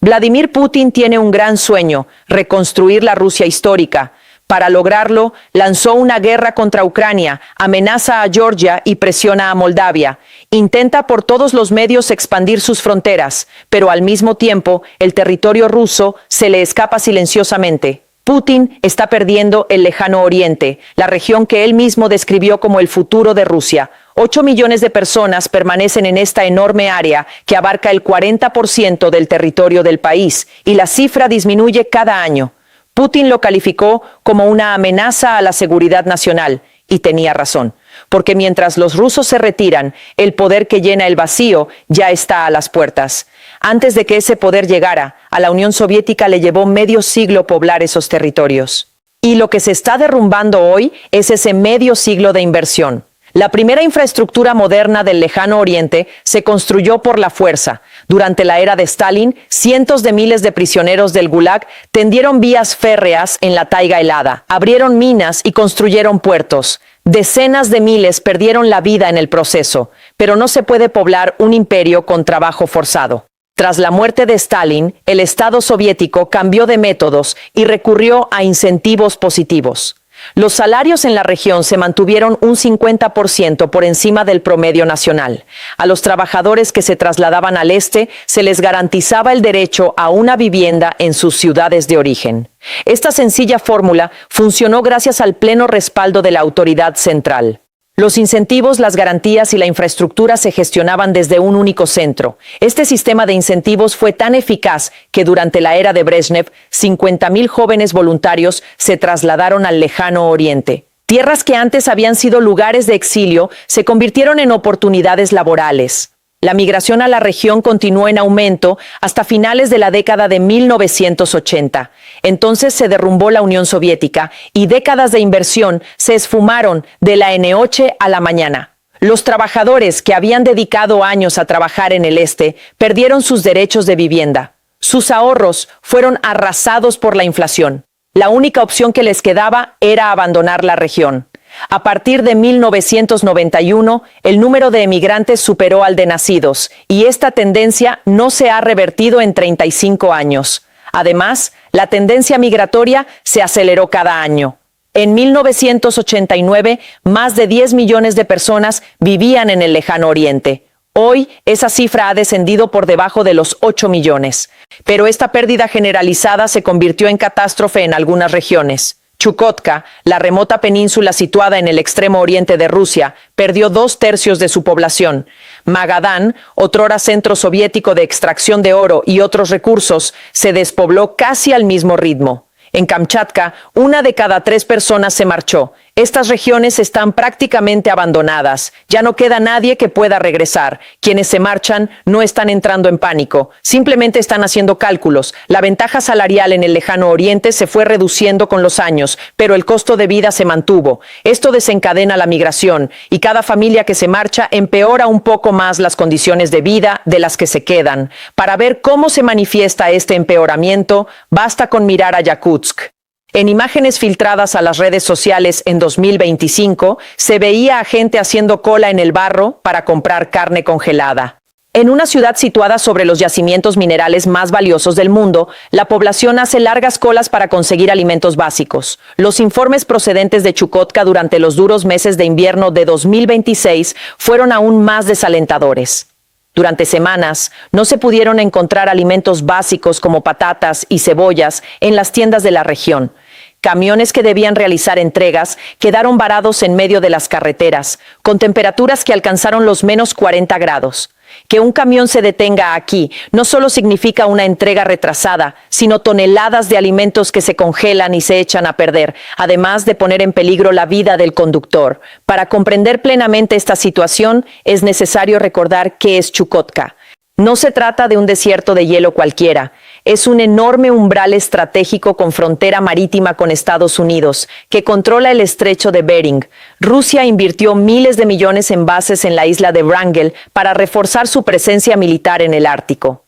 Vladimir Putin tiene un gran sueño: reconstruir la Rusia histórica. Para lograrlo, lanzó una guerra contra Ucrania, amenaza a Georgia y presiona a Moldavia. Intenta por todos los medios expandir sus fronteras, pero al mismo tiempo, el territorio ruso se le escapa silenciosamente. Putin está perdiendo el lejano oriente, la región que él mismo describió como el futuro de Rusia. 8 millones de personas permanecen en esta enorme área que abarca el 40% del territorio del país, y la cifra disminuye cada año. Putin lo calificó como una amenaza a la seguridad nacional, y tenía razón, porque mientras los rusos se retiran, el poder que llena el vacío ya está a las puertas. Antes de que ese poder llegara, a la Unión Soviética le llevó medio siglo poblar esos territorios. Y lo que se está derrumbando hoy es ese medio siglo de inversión. La primera infraestructura moderna del lejano oriente se construyó por la fuerza. Durante la era de Stalin, cientos de miles de prisioneros del Gulag tendieron vías férreas en la taiga helada, abrieron minas y construyeron puertos. Decenas de miles perdieron la vida en el proceso, pero no se puede poblar un imperio con trabajo forzado. Tras la muerte de Stalin, el Estado soviético cambió de métodos y recurrió a incentivos positivos. Los salarios en la región se mantuvieron un 50% por encima del promedio nacional. A los trabajadores que se trasladaban al este se les garantizaba el derecho a una vivienda en sus ciudades de origen. Esta sencilla fórmula funcionó gracias al pleno respaldo de la autoridad central. Los incentivos, las garantías y la infraestructura se gestionaban desde un único centro. Este sistema de incentivos fue tan eficaz que durante la era de Brezhnev, 50.000 jóvenes voluntarios se trasladaron al lejano oriente. Tierras que antes habían sido lugares de exilio se convirtieron en oportunidades laborales. La migración a la región continuó en aumento hasta finales de la década de 1980. Entonces se derrumbó la Unión Soviética y décadas de inversión se esfumaron de la noche a la mañana. Los trabajadores que habían dedicado años a trabajar en el este perdieron sus derechos de vivienda. Sus ahorros fueron arrasados por la inflación. La única opción que les quedaba era abandonar la región. A partir de 1991, el número de emigrantes superó al de nacidos, y esta tendencia no se ha revertido en 35 años. Además, la tendencia migratoria se aceleró cada año. En 1989, más de 10 millones de personas vivían en el lejano oriente. Hoy, esa cifra ha descendido por debajo de los 8 millones. Pero esta pérdida generalizada se convirtió en catástrofe en algunas regiones. Chukotka, la remota península situada en el extremo oriente de Rusia, perdió 2/3 de su población. Magadán, otrora centro soviético de extracción de oro y otros recursos, se despobló casi al mismo ritmo. En Kamchatka, 1 de cada 3 personas se marchó. Estas regiones están prácticamente abandonadas. Ya no queda nadie que pueda regresar. Quienes se marchan no están entrando en pánico. Simplemente están haciendo cálculos. La ventaja salarial en el lejano oriente se fue reduciendo con los años, pero el costo de vida se mantuvo. Esto desencadena la migración, y cada familia que se marcha empeora un poco más las condiciones de vida de las que se quedan. Para ver cómo se manifiesta este empeoramiento, basta con mirar a Yakutsk. En imágenes filtradas a las redes sociales en 2025, se veía a gente haciendo cola en el barro para comprar carne congelada. En una ciudad situada sobre los yacimientos minerales más valiosos del mundo, la población hace largas colas para conseguir alimentos básicos. Los informes procedentes de Chukotka durante los duros meses de invierno de 2026 fueron aún más desalentadores. Durante semanas, no se pudieron encontrar alimentos básicos como patatas y cebollas en las tiendas de la región. Camiones que debían realizar entregas quedaron varados en medio de las carreteras, con temperaturas que alcanzaron los menos 40 grados. Que un camión se detenga aquí no solo significa una entrega retrasada, sino toneladas de alimentos que se congelan y se echan a perder, además de poner en peligro la vida del conductor. Para comprender plenamente esta situación, es necesario recordar qué es Chukotka. No se trata de un desierto de hielo cualquiera. Es un enorme umbral estratégico con frontera marítima con Estados Unidos, que controla el estrecho de Bering. Rusia invirtió miles de millones en bases en la isla de Wrangel para reforzar su presencia militar en el Ártico.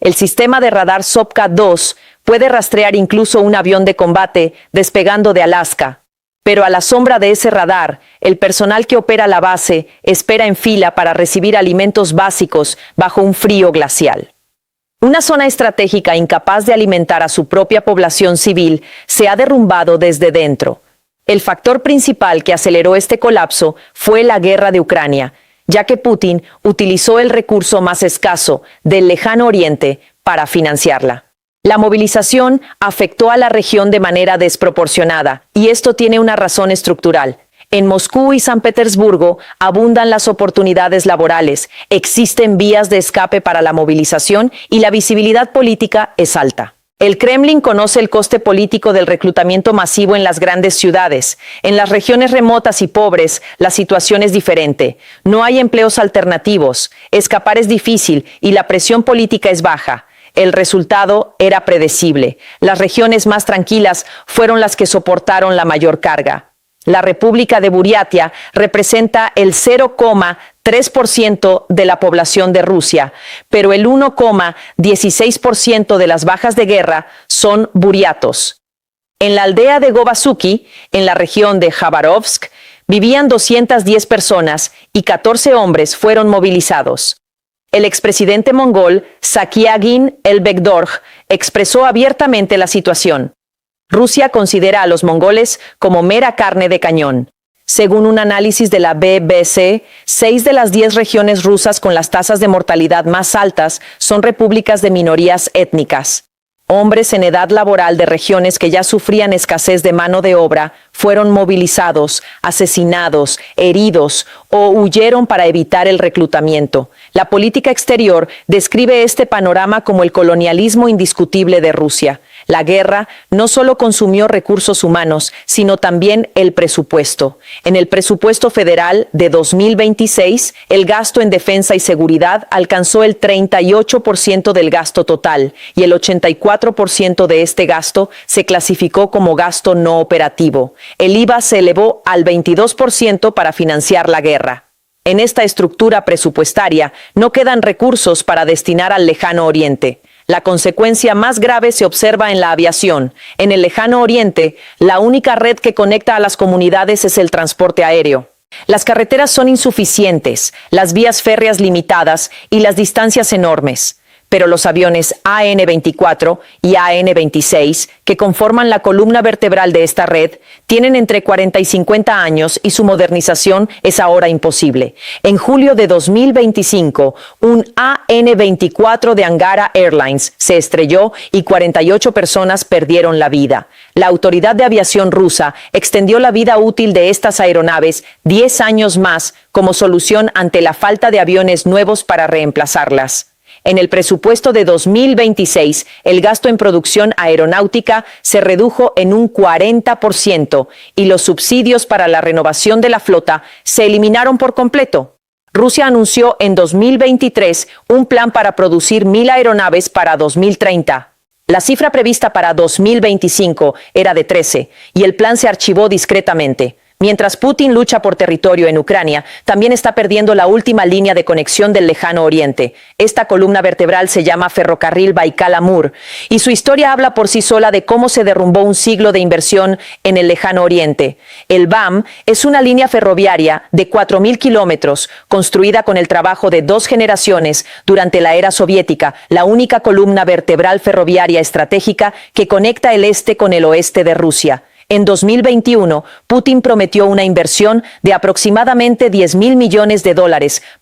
El sistema de radar Sopka-2 puede rastrear incluso un avión de combate despegando de Alaska. Pero a la sombra de ese radar, el personal que opera la base espera en fila para recibir alimentos básicos bajo un frío glacial. Una zona estratégica incapaz de alimentar a su propia población civil se ha derrumbado desde dentro. El factor principal que aceleró este colapso fue la guerra de Ucrania, ya que Putin utilizó el recurso más escaso del lejano oriente para financiarla. La movilización afectó a la región de manera desproporcionada, y esto tiene una razón estructural. En Moscú y San Petersburgo abundan las oportunidades laborales, existen vías de escape para la movilización y la visibilidad política es alta. El Kremlin conoce el coste político del reclutamiento masivo en las grandes ciudades. En las regiones remotas y pobres, la situación es diferente. No hay empleos alternativos, escapar es difícil y la presión política es baja. El resultado era predecible. Las regiones más tranquilas fueron las que soportaron la mayor carga. La República de Buriatia representa el 0,3% de la población de Rusia, pero el 1,16% de las bajas de guerra son buriatos. En la aldea de Govasuki, en la región de Khabarovsk, vivían 210 personas y 14 hombres fueron movilizados. El expresidente mongol Sakyagin Elbekdorj expresó abiertamente la situación. Rusia considera a los mongoles como mera carne de cañón. Según un análisis de la BBC, 6 de las 10 regiones rusas con las tasas de mortalidad más altas son repúblicas de minorías étnicas. Hombres en edad laboral de regiones que ya sufrían escasez de mano de obra fueron movilizados, asesinados, heridos o huyeron para evitar el reclutamiento. La política exterior describe este panorama como el colonialismo indiscutible de Rusia. La guerra no solo consumió recursos humanos, sino también el presupuesto. En el presupuesto federal de 2026, el gasto en defensa y seguridad alcanzó el 38% del gasto total y el 84% de este gasto se clasificó como gasto no operativo. El IVA se elevó al 22% para financiar la guerra. En esta estructura presupuestaria no quedan recursos para destinar al lejano oriente. La consecuencia más grave se observa en la aviación. En el lejano oriente, la única red que conecta a las comunidades es el transporte aéreo. Las carreteras son insuficientes, las vías férreas limitadas y las distancias enormes. Pero los aviones AN-24 y AN-26, que conforman la columna vertebral de esta red, tienen entre 40 y 50 años y su modernización es ahora imposible. En julio de 2025, un AN-24 de Angara Airlines se estrelló y 48 personas perdieron la vida. La Autoridad de Aviación rusa extendió la vida útil de estas aeronaves 10 años más como solución ante la falta de aviones nuevos para reemplazarlas. En el presupuesto de 2026, el gasto en producción aeronáutica se redujo en un 40% y los subsidios para la renovación de la flota se eliminaron por completo. Rusia anunció en 2023 un plan para producir 1.000 aeronaves para 2030. La cifra prevista para 2025 era de 13 y el plan se archivó discretamente. Mientras Putin lucha por territorio en Ucrania, también está perdiendo la última línea de conexión del lejano oriente. Esta columna vertebral se llama Ferrocarril Baikal-Amur y su historia habla por sí sola de cómo se derrumbó un siglo de inversión en el lejano oriente. El BAM es una línea ferroviaria de 4.000 kilómetros, construida con el trabajo de 2 generaciones durante la era soviética, la única columna vertebral ferroviaria estratégica que conecta el este con el oeste de Rusia. En 2021, Putin prometió una inversión de aproximadamente $10.000 millones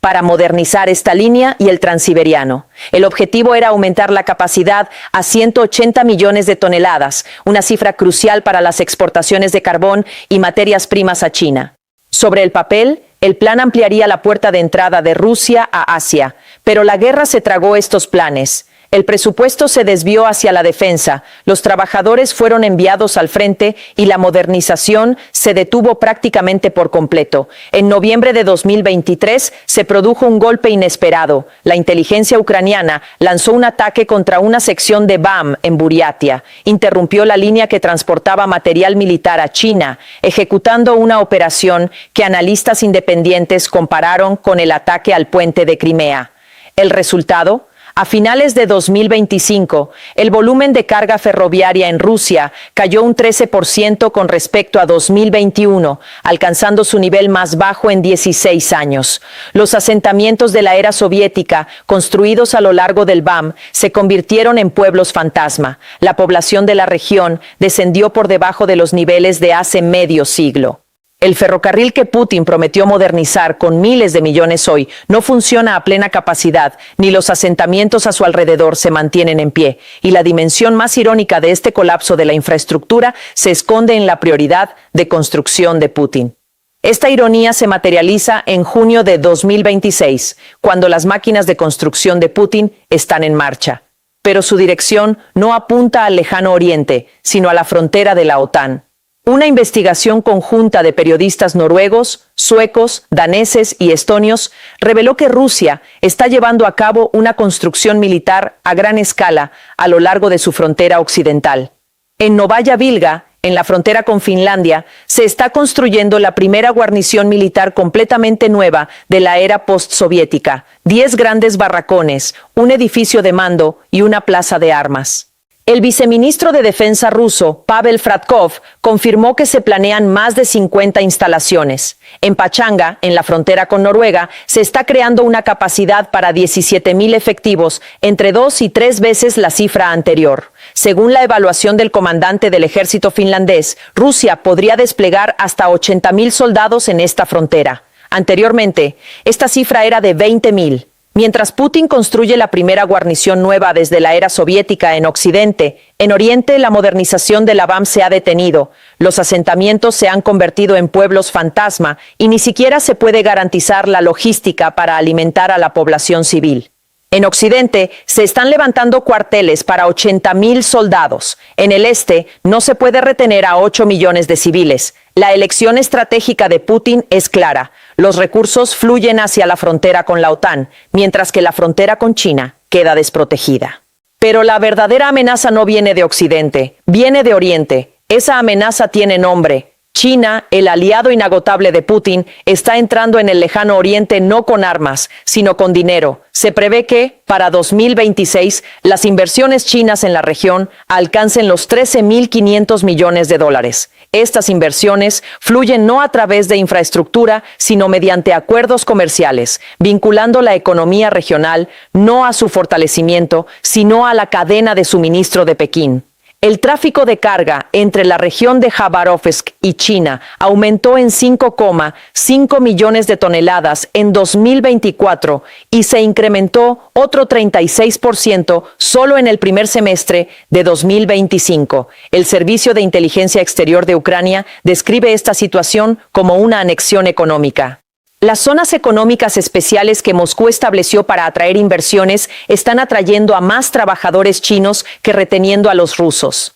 para modernizar esta línea y el Transiberiano. El objetivo era aumentar la capacidad a 180 millones de toneladas, una cifra crucial para las exportaciones de carbón y materias primas a China. Sobre el papel, el plan ampliaría la puerta de entrada de Rusia a Asia, pero la guerra se tragó estos planes. El presupuesto se desvió hacia la defensa, los trabajadores fueron enviados al frente y la modernización se detuvo prácticamente por completo. En noviembre de 2023 se produjo un golpe inesperado. La inteligencia ucraniana lanzó un ataque contra una sección de BAM en Buriatia. Interrumpió la línea que transportaba material militar a China, ejecutando una operación que analistas independientes compararon con el ataque al puente de Crimea. El resultado: A finales de 2025, el volumen de carga ferroviaria en Rusia cayó un 13% con respecto a 2021, alcanzando su nivel más bajo en 16 años. Los asentamientos de la era soviética, construidos a lo largo del BAM, se convirtieron en pueblos fantasma. La población de la región descendió por debajo de los niveles de hace medio siglo. El ferrocarril que Putin prometió modernizar con miles de millones hoy no funciona a plena capacidad, ni los asentamientos a su alrededor se mantienen en pie. Y la dimensión más irónica de este colapso de la infraestructura se esconde en la prioridad de construcción de Putin. Esta ironía se materializa en junio de 2026, cuando las máquinas de construcción de Putin están en marcha. Pero su dirección no apunta al lejano oriente, sino a la frontera de la OTAN. Una investigación conjunta de periodistas noruegos, suecos, daneses y estonios reveló que Rusia está llevando a cabo una construcción militar a gran escala a lo largo de su frontera occidental. En Novaya Vilga, en la frontera con Finlandia, se está construyendo la primera guarnición militar completamente nueva de la era postsoviética, 10 grandes barracones, un edificio de mando y una plaza de armas. El viceministro de Defensa ruso, Pavel Fratkov, confirmó que se planean más de 50 instalaciones. En Pachanga, en la frontera con Noruega, se está creando una capacidad para 17,000 efectivos, entre 2 y 3 veces la cifra anterior. Según la evaluación del comandante del ejército finlandés, Rusia podría desplegar hasta 80,000 soldados en esta frontera. Anteriormente, esta cifra era de 20,000. Mientras Putin construye la primera guarnición nueva desde la era soviética en Occidente, en Oriente la modernización de la BAM se ha detenido, los asentamientos se han convertido en pueblos fantasma y ni siquiera se puede garantizar la logística para alimentar a la población civil. En Occidente se están levantando cuarteles para 80,000 soldados. En el este no se puede retener a 8 millones de civiles. La elección estratégica de Putin es clara. Los recursos fluyen hacia la frontera con la OTAN, mientras que la frontera con China queda desprotegida. Pero la verdadera amenaza no viene de Occidente, viene de Oriente. Esa amenaza tiene nombre. China, el aliado inagotable de Putin, está entrando en el lejano oriente no con armas, sino con dinero. Se prevé que, para 2026, las inversiones chinas en la región alcancen los 13,500 millones de dólares. Estas inversiones fluyen no a través de infraestructura, sino mediante acuerdos comerciales, vinculando la economía regional no a su fortalecimiento, sino a la cadena de suministro de Pekín. El tráfico de carga entre la región de Khabarovsk y China aumentó en 5,5 millones de toneladas en 2024 y se incrementó otro 36% solo en el primer semestre de 2025. El Servicio de Inteligencia Exterior de Ucrania describe esta situación como una anexión económica. Las zonas económicas especiales que Moscú estableció para atraer inversiones están atrayendo a más trabajadores chinos que reteniendo a los rusos.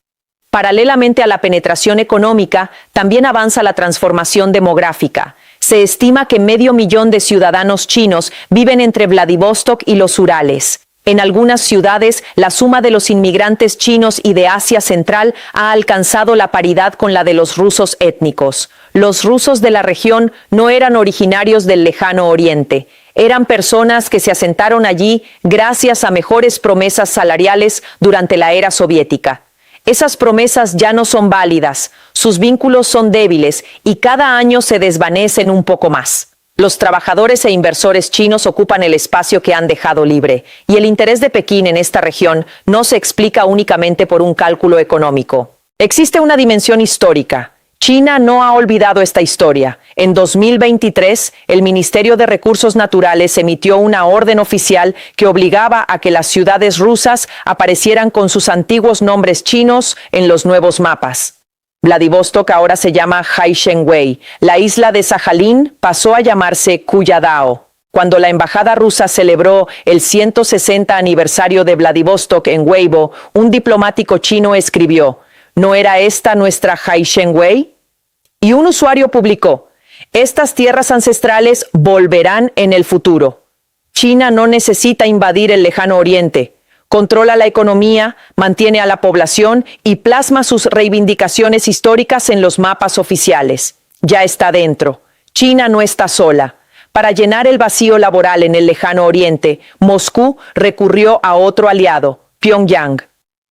Paralelamente a la penetración económica, también avanza la transformación demográfica. Se estima que 500,000 de ciudadanos chinos viven entre Vladivostok y los Urales. En algunas ciudades, la suma de los inmigrantes chinos y de Asia Central ha alcanzado la paridad con la de los rusos étnicos. Los rusos de la región no eran originarios del lejano oriente. Eran personas que se asentaron allí gracias a mejores promesas salariales durante la era soviética. Esas promesas ya no son válidas, sus vínculos son débiles y cada año se desvanecen un poco más. Los trabajadores e inversores chinos ocupan el espacio que han dejado libre, y el interés de Pekín en esta región no se explica únicamente por un cálculo económico. Existe una dimensión histórica. China no ha olvidado esta historia. En 2023, el Ministerio de Recursos Naturales emitió una orden oficial que obligaba a que las ciudades rusas aparecieran con sus antiguos nombres chinos en los nuevos mapas. Vladivostok ahora se llama Haishengwei. La isla de Sajalín pasó a llamarse Kuyadao. Cuando la embajada rusa celebró el 160 aniversario de Vladivostok en Weibo, un diplomático chino escribió: ¿No era esta nuestra Haishengwei? Y un usuario publicó: estas tierras ancestrales volverán en el futuro. China no necesita invadir el lejano oriente. Controla la economía, mantiene a la población y plasma sus reivindicaciones históricas en los mapas oficiales. Ya está dentro. China no está sola. Para llenar el vacío laboral en el lejano oriente, Moscú recurrió a otro aliado, Pyongyang.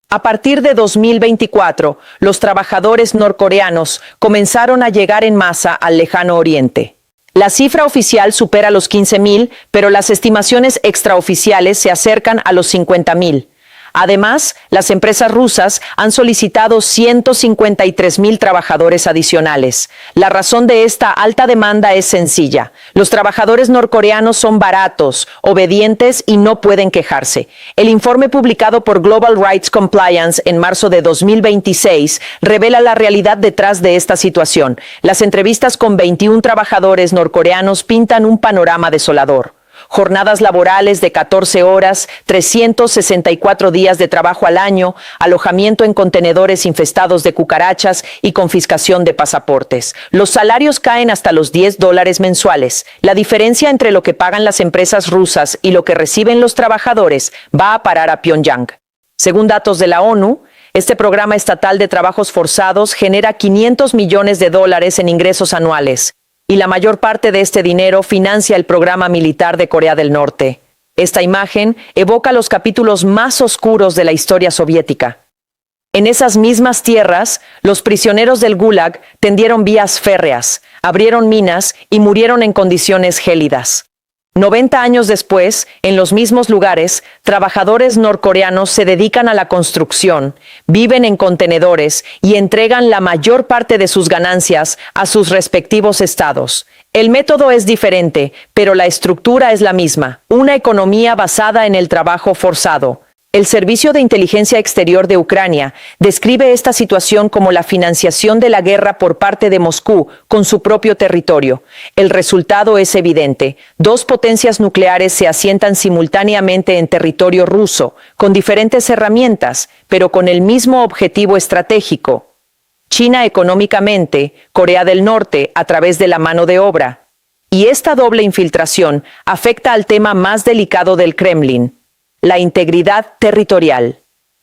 A partir de 2024, los trabajadores norcoreanos comenzaron a llegar en masa al lejano oriente. La cifra oficial supera los 15.000, pero las estimaciones extraoficiales se acercan a los 50.000. Además, las empresas rusas han solicitado 153.000 trabajadores adicionales. La razón de esta alta demanda es sencilla. Los trabajadores norcoreanos son baratos, obedientes y no pueden quejarse. El informe publicado por Global Rights Compliance en marzo de 2026 revela la realidad detrás de esta situación. Las entrevistas con 21 trabajadores norcoreanos pintan un panorama desolador. Jornadas laborales de 14 horas, 364 días de trabajo al año, alojamiento en contenedores infestados de cucarachas y confiscación de pasaportes. Los salarios caen hasta los $10 mensuales. La diferencia entre lo que pagan las empresas rusas y lo que reciben los trabajadores va a parar a Pyongyang. Según datos de la ONU, este programa estatal de trabajos forzados genera $500 millones en ingresos anuales. Y la mayor parte de este dinero financia el programa militar de Corea del Norte. Esta imagen evoca los capítulos más oscuros de la historia soviética. En esas mismas tierras, los prisioneros del Gulag tendieron vías férreas, abrieron minas y murieron en condiciones gélidas. 90 años después, en los mismos lugares, trabajadores norcoreanos se dedican a la construcción, viven en contenedores y entregan la mayor parte de sus ganancias a sus respectivos estados. El método es diferente, pero la estructura es la misma, una economía basada en el trabajo forzado. El Servicio de Inteligencia Exterior de Ucrania describe esta situación como la financiación de la guerra por parte de Moscú con su propio territorio. El resultado es evidente. Dos potencias nucleares se asientan simultáneamente en territorio ruso, con diferentes herramientas, pero con el mismo objetivo estratégico. China económicamente, Corea del Norte a través de la mano de obra. Y esta doble infiltración afecta al tema más delicado del Kremlin: la integridad territorial.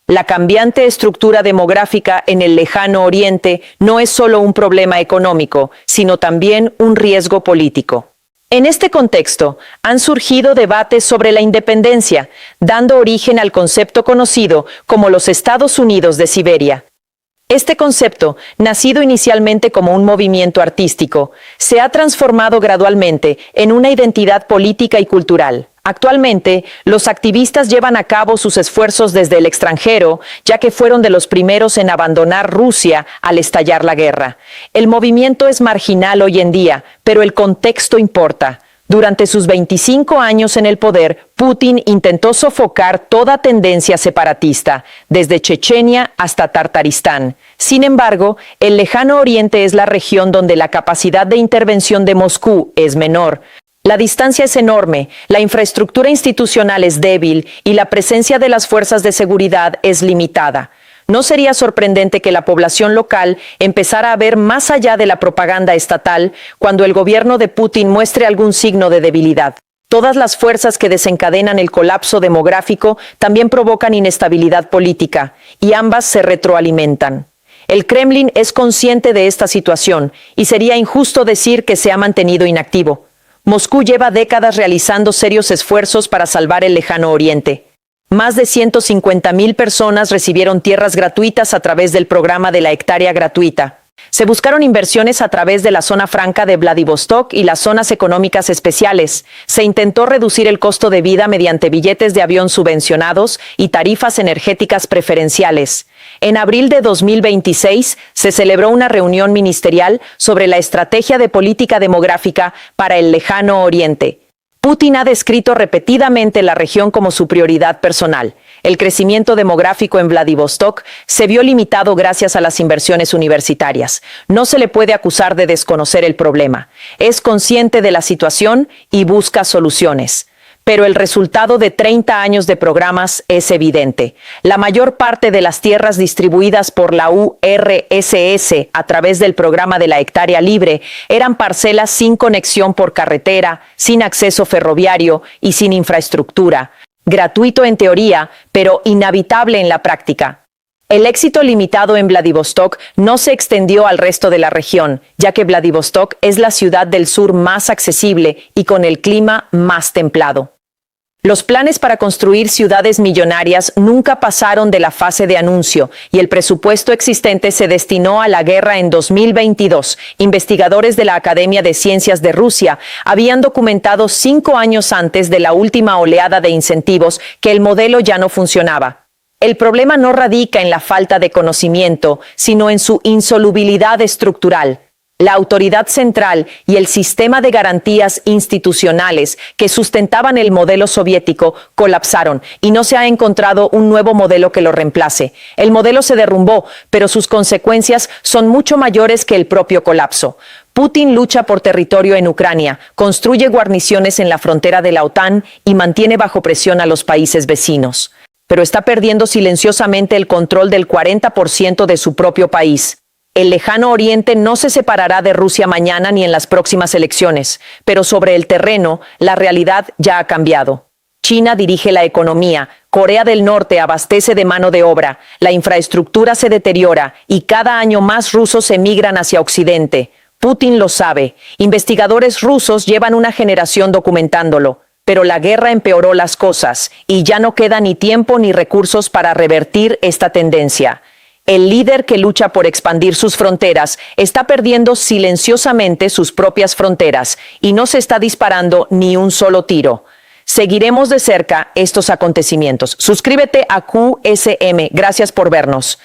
La cambiante estructura demográfica en el lejano oriente no es solo un problema económico, sino también un riesgo político. En este contexto, han surgido debates sobre la independencia, dando origen al concepto conocido como los Estados Unidos de Siberia. Este concepto, nacido inicialmente como un movimiento artístico, se ha transformado gradualmente en una identidad política y cultural. Actualmente, los activistas llevan a cabo sus esfuerzos desde el extranjero, ya que fueron de los primeros en abandonar Rusia al estallar la guerra. El movimiento es marginal hoy en día, pero el contexto importa. Durante sus 25 años en el poder, Putin intentó sofocar toda tendencia separatista, desde Chechenia hasta Tartaristán. Sin embargo, el lejano oriente es la región donde la capacidad de intervención de Moscú es menor. La distancia es enorme, la infraestructura institucional es débil y la presencia de las fuerzas de seguridad es limitada. No sería sorprendente que la población local empezara a ver más allá de la propaganda estatal cuando el gobierno de Putin muestre algún signo de debilidad. Todas las fuerzas que desencadenan el colapso demográfico también provocan inestabilidad política, y ambas se retroalimentan. El Kremlin es consciente de esta situación, y sería injusto decir que se ha mantenido inactivo. Moscú lleva décadas realizando serios esfuerzos para salvar el lejano oriente. Más de 150.000 personas recibieron tierras gratuitas a través del programa de la hectárea gratuita. Se buscaron inversiones a través de la zona franca de Vladivostok y las zonas económicas especiales. Se intentó reducir el costo de vida mediante billetes de avión subvencionados y tarifas energéticas preferenciales. En abril de 2026 se celebró una reunión ministerial sobre la estrategia de política demográfica para el lejano oriente. Putin ha descrito repetidamente la región como su prioridad personal. El crecimiento demográfico en Vladivostok se vio limitado gracias a las inversiones universitarias. No se le puede acusar de desconocer el problema. Es consciente de la situación y busca soluciones. Pero el resultado de 30 años de programas es evidente. La mayor parte de las tierras distribuidas por la URSS a través del programa de la hectárea libre eran parcelas sin conexión por carretera, sin acceso ferroviario y sin infraestructura. Gratuito en teoría, pero inhabitable en la práctica. El éxito limitado en Vladivostok no se extendió al resto de la región, ya que Vladivostok es la ciudad del sur más accesible y con el clima más templado. Los planes para construir ciudades millonarias nunca pasaron de la fase de anuncio y el presupuesto existente se destinó a la guerra en 2022. Investigadores de la Academia de Ciencias de Rusia habían documentado 5 años antes de la última oleada de incentivos que el modelo ya no funcionaba. El problema no radica en la falta de conocimiento, sino en su insolubilidad estructural. La autoridad central y el sistema de garantías institucionales que sustentaban el modelo soviético colapsaron y no se ha encontrado un nuevo modelo que lo reemplace. El modelo se derrumbó, pero sus consecuencias son mucho mayores que el propio colapso. Putin lucha por territorio en Ucrania, construye guarniciones en la frontera de la OTAN y mantiene bajo presión a los países vecinos. Pero está perdiendo silenciosamente el control del 40% de su propio país. El lejano oriente no se separará de Rusia mañana ni en las próximas elecciones, pero sobre el terreno, la realidad ya ha cambiado. China dirige la economía, Corea del Norte abastece de mano de obra, la infraestructura se deteriora y cada año más rusos emigran hacia Occidente. Putin lo sabe. Investigadores rusos llevan una generación documentándolo. Pero la guerra empeoró las cosas y ya no queda ni tiempo ni recursos para revertir esta tendencia. El líder que lucha por expandir sus fronteras está perdiendo silenciosamente sus propias fronteras y no se está disparando ni un solo tiro. Seguiremos de cerca estos acontecimientos. Suscríbete a QSM. Gracias por vernos.